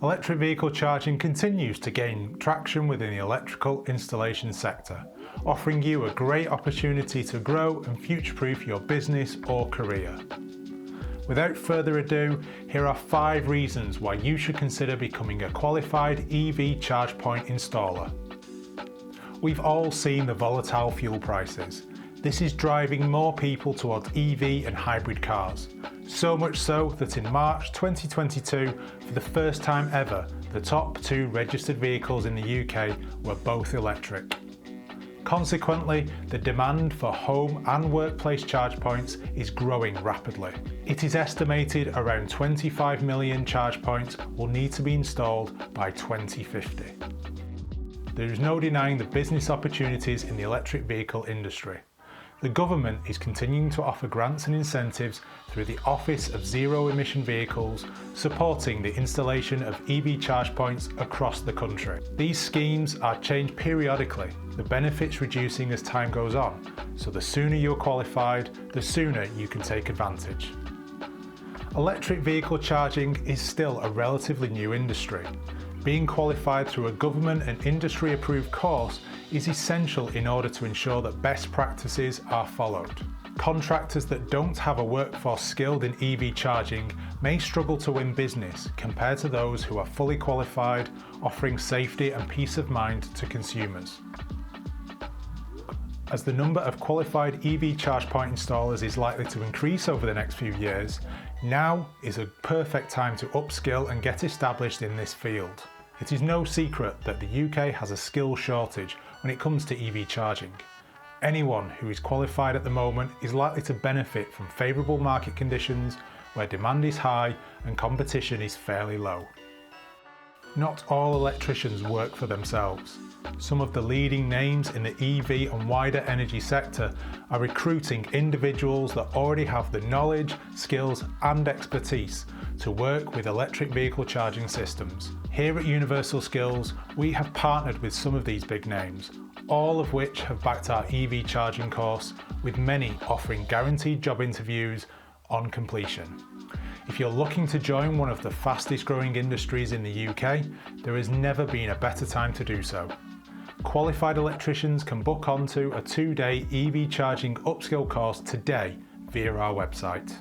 Electric vehicle charging continues to gain traction within the electrical installation sector, offering you a great opportunity to grow and future-proof your business or career. Without further ado, here are 5 reasons why you should consider becoming a qualified EV charge point installer. We've all seen the volatile fuel prices. This is driving more people towards EV and hybrid cars. So much so that in March 2022, for the first time ever, the top 2 registered vehicles in the UK were both electric. Consequently, the demand for home and workplace charge points is growing rapidly. It is estimated around 25 million charge points will need to be installed by 2050. There is no denying the business opportunities in the electric vehicle industry. The government is continuing to offer grants and incentives through the Office of Zero Emission Vehicles, supporting the installation of EV charge points across the country. These schemes are changed periodically, the benefits reducing as time goes on, so the sooner you're qualified, the sooner you can take advantage. Electric vehicle charging is still a relatively new industry. Being qualified through a government and industry approved course is essential in order to ensure that best practices are followed. Contractors that don't have a workforce skilled in EV charging may struggle to win business compared to those who are fully qualified, offering safety and peace of mind to consumers. As the number of qualified EV charge point installers is likely to increase over the next few years, now is a perfect time to upskill and get established in this field. It is no secret that the UK has a skill shortage when it comes to EV charging. Anyone who is qualified at the moment is likely to benefit from favourable market conditions where demand is high and competition is fairly low. Not all electricians work for themselves. Some of the leading names in the EV and wider energy sector are recruiting individuals that already have the knowledge, skills and expertise to work with electric vehicle charging systems. Here at Universal Skills, we have partnered with some of these big names, all of which have backed our EV charging course, with many offering guaranteed job interviews on completion. If you're looking to join one of the fastest growing industries in the UK, there has never been a better time to do so. Qualified electricians can book onto a 2-day EV charging upskill course today via our website.